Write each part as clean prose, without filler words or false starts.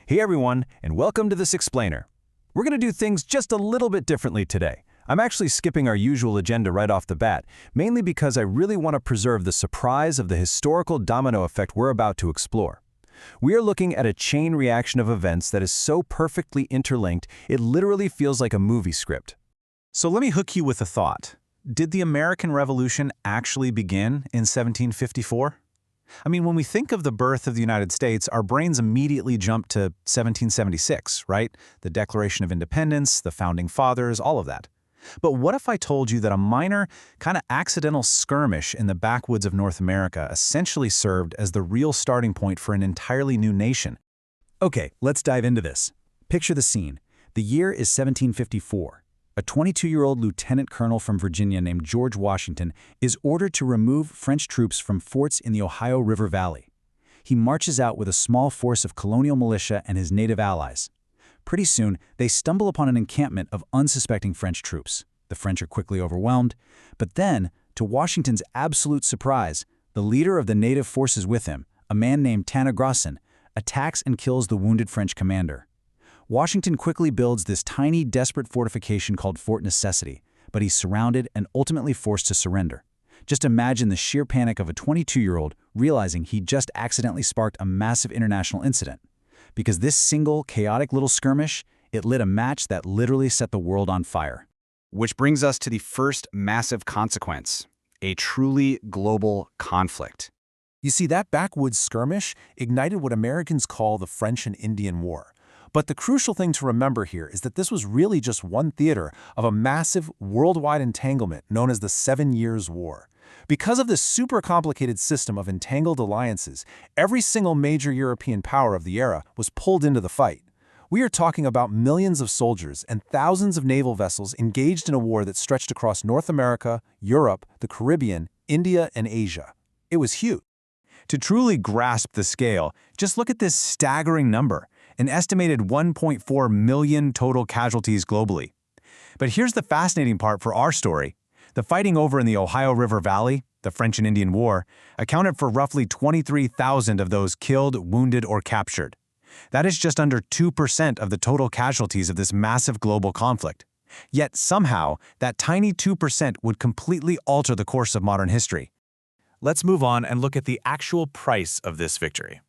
Hey everyone, and welcome to this explainer. We're going to do things just a little bit differently today. I'm actually skipping our usual agenda right off the bat, mainly because I really want to preserve the surprise of the historical domino effect we're about to explore. We are looking at a chain reaction of events that is so perfectly interlinked, it literally feels like a movie script. So let me hook you with a thought. Did the American Revolution actually begin in 1754? I mean, when we think of the birth of the United States, our brains immediately jump to 1776, right? The Declaration of Independence, the Founding Fathers, all of that. But what if I told you that a minor, kind of accidental skirmish in the backwoods of North America essentially served as the real starting point for an entirely new nation? Okay, let's dive into this. Picture the scene. The year is 1754. A 22-year-old lieutenant colonel from Virginia named George Washington is ordered to remove French troops from forts in the Ohio River Valley. He marches out with a small force of colonial militia and his native allies. Pretty soon, they stumble upon an encampment of unsuspecting French troops. The French are quickly overwhelmed, but then, to Washington's absolute surprise, the leader of the native forces with him, a man named Tannegrassin, attacks and kills the wounded French commander. Washington quickly builds this tiny, desperate fortification called Fort Necessity, but he's surrounded and ultimately forced to surrender. Just imagine the sheer panic of a 22-year-old realizing he just accidentally sparked a massive international incident. Because this single, chaotic little skirmish, it lit a match that literally set the world on fire. Which brings us to the first massive consequence, a truly global conflict. You see, that backwoods skirmish ignited what Americans call the French and Indian War. But the crucial thing to remember here is that this was really just one theater of a massive worldwide entanglement known as the 7 Years' War. Because of this super complicated system of entangled alliances, every single major European power of the era was pulled into the fight. We are talking about millions of soldiers and thousands of naval vessels engaged in a war that stretched across North America, Europe, the Caribbean, India, and Asia. It was huge. To truly grasp the scale, just look at this staggering number. An estimated 1.4 million total casualties globally. But here's the fascinating part for our story. The fighting over in the Ohio River Valley, the French and Indian War, accounted for roughly 23,000 of those killed, wounded, or captured. That is just under 2% of the total casualties of this massive global conflict. Yet somehow, that tiny 2% would completely alter the course of modern history. Let's move on and look at the actual price of this victory.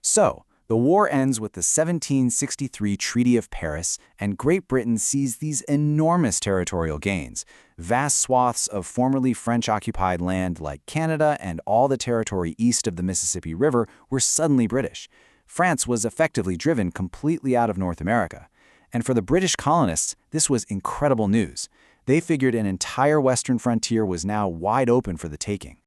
So, the war ends with the 1763 Treaty of Paris, and Great Britain sees these enormous territorial gains. Vast swaths of formerly French-occupied land like Canada and all the territory east of the Mississippi River were suddenly British. France was effectively driven completely out of North America. And for the British colonists, this was incredible news. They figured an entire western frontier was now wide open for the taking.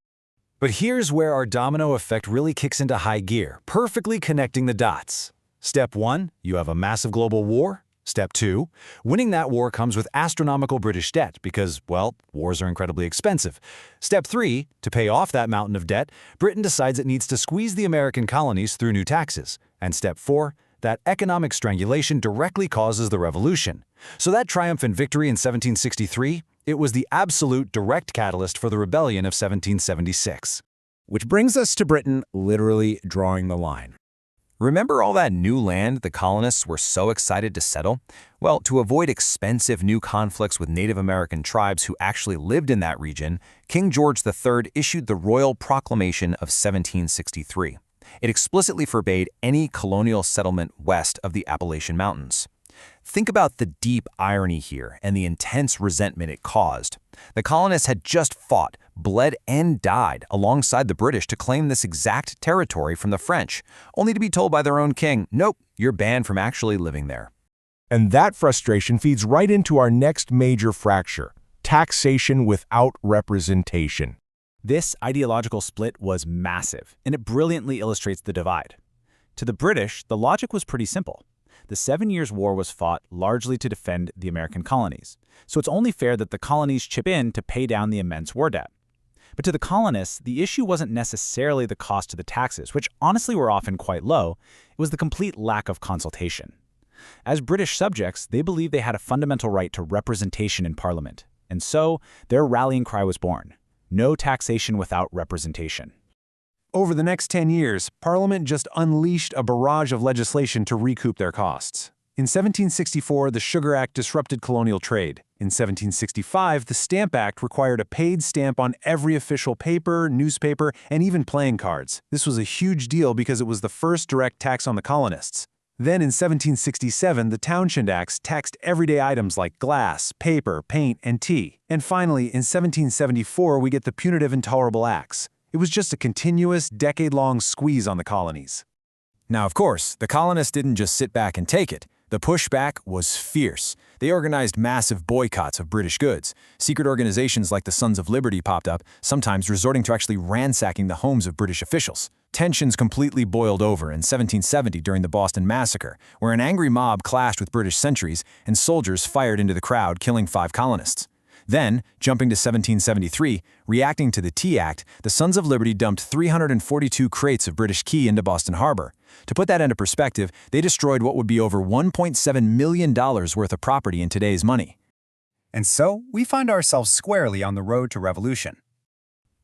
But here's where our domino effect really kicks into high gear, perfectly connecting the dots. Step 1, you have a massive global war. Step 2, winning that war comes with astronomical British debt because, well, wars are incredibly expensive. Step 3, to pay off that mountain of debt, Britain decides it needs to squeeze the American colonies through new taxes. And Step 4, that economic strangulation directly causes the revolution. So that triumphant victory in 1763, it was the absolute direct catalyst for the rebellion of 1776. Which brings us to Britain literally drawing the line. Remember all that new land the colonists were so excited to settle? Well, to avoid expensive new conflicts with Native American tribes who actually lived in that region, King George III issued the Royal Proclamation of 1763. It explicitly forbade any colonial settlement west of the Appalachian Mountains. Think about the deep irony here and the intense resentment it caused. The colonists had just fought, bled, and died alongside the British to claim this exact territory from the French, only to be told by their own king, nope, you're banned from actually living there. And that frustration feeds right into our next major fracture: taxation without representation. This ideological split was massive, and it brilliantly illustrates the divide. To the British, the logic was pretty simple. The 7 Years' War was fought largely to defend the American colonies, so it's only fair that the colonies chip in to pay down the immense war debt. But to the colonists, the issue wasn't necessarily the cost of the taxes, which honestly were often quite low. It was the complete lack of consultation. As British subjects, they believed they had a fundamental right to representation in Parliament, and so their rallying cry was born: no taxation without representation. Over the next 10 years, Parliament just unleashed a barrage of legislation to recoup their costs. In 1764, the Sugar Act disrupted colonial trade. In 1765, the Stamp Act required a paid stamp on every official paper, newspaper, and even playing cards. This was a huge deal because it was the first direct tax on the colonists. Then in 1767, the Townshend Acts taxed everyday items like glass, paper, paint, and tea. And finally, in 1774, we get the Punitive Intolerable Acts. It was just a continuous, decade-long squeeze on the colonies. Now, of course, the colonists didn't just sit back and take it. The pushback was fierce. They organized massive boycotts of British goods. Secret organizations like the Sons of Liberty popped up, sometimes resorting to actually ransacking the homes of British officials. Tensions completely boiled over in 1770 during the Boston Massacre, where an angry mob clashed with British sentries and soldiers fired into the crowd, killing 5 colonists. Then, jumping to 1773, reacting to the Tea Act, the Sons of Liberty dumped 342 crates of British tea into Boston Harbor. To put that into perspective, they destroyed what would be over $1.7 million worth of property in today's money. And so, we find ourselves squarely on the road to revolution.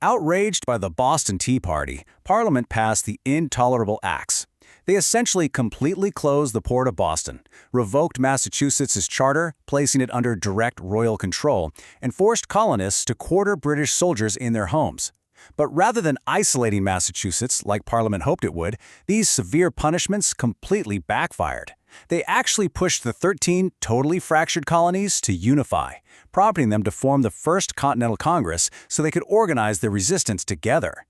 Outraged by the Boston Tea Party, Parliament passed the Intolerable Acts. They essentially completely closed the port of Boston, revoked Massachusetts' charter, placing it under direct royal control, and forced colonists to quarter British soldiers in their homes. But rather than isolating Massachusetts like Parliament hoped it would, these severe punishments completely backfired. They actually pushed the 13 totally fractured colonies to unify, prompting them to form the First Continental Congress so they could organize their resistance together.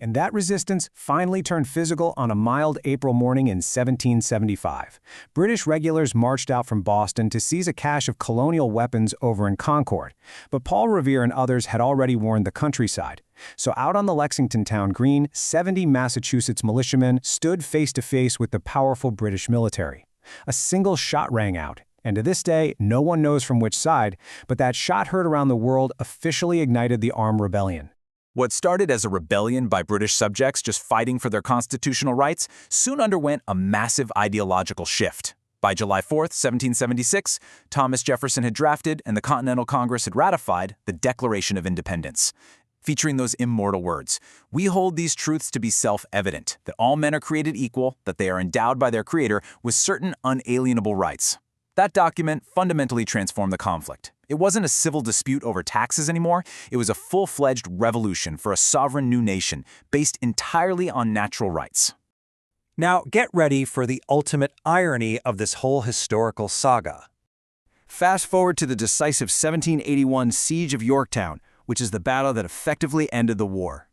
And that resistance finally turned physical on a mild April morning in 1775. British regulars marched out from Boston to seize a cache of colonial weapons over in Concord. But Paul Revere and others had already warned the countryside. So out on the Lexington town green, 70 Massachusetts militiamen stood face to face with the powerful British military. A single shot rang out. And to this day, no one knows from which side, but that shot heard around the world officially ignited the armed rebellion. What started as a rebellion by British subjects just fighting for their constitutional rights soon underwent a massive ideological shift. By July 4th, 1776, Thomas Jefferson had drafted and the Continental Congress had ratified the Declaration of Independence, featuring those immortal words, "We hold these truths to be self-evident, that all men are created equal, that they are endowed by their Creator with certain unalienable rights." That document fundamentally transformed the conflict. It wasn't a civil dispute over taxes anymore. It was a full-fledged revolution for a sovereign new nation based entirely on natural rights. Now, get ready for the ultimate irony of this whole historical saga. Fast forward to the decisive 1781 Siege of Yorktown, which is the battle that effectively ended the war.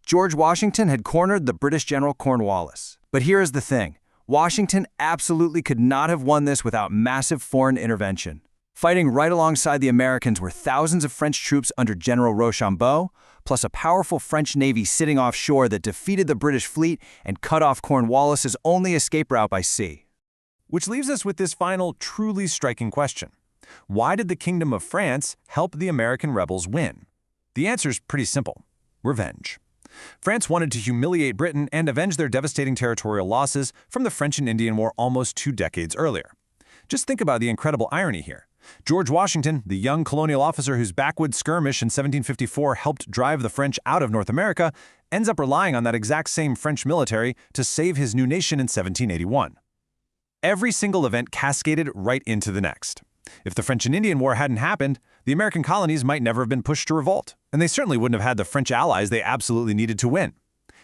George Washington had cornered the British General Cornwallis. But here is the thing. Washington absolutely could not have won this without massive foreign intervention. Fighting right alongside the Americans were thousands of French troops under General Rochambeau, plus a powerful French navy sitting offshore that defeated the British fleet and cut off Cornwallis's only escape route by sea. Which leaves us with this final, truly striking question. Why did the Kingdom of France help the American rebels win? The answer is pretty simple. Revenge. France wanted to humiliate Britain and avenge their devastating territorial losses from the French and Indian War almost 2 decades earlier. Just think about the incredible irony here. George Washington, the young colonial officer whose backwoods skirmish in 1754 helped drive the French out of North America, ends up relying on that exact same French military to save his new nation in 1781. Every single event cascaded right into the next. If the French and Indian War hadn't happened, the American colonies might never have been pushed to revolt, and they certainly wouldn't have had the French allies they absolutely needed to win.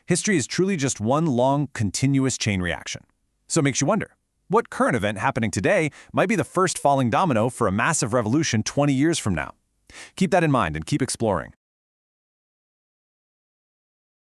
History is truly just one long, continuous chain reaction. So it makes you wonder, what current event happening today might be the first falling domino for a massive revolution 20 years from now? Keep that in mind and keep exploring.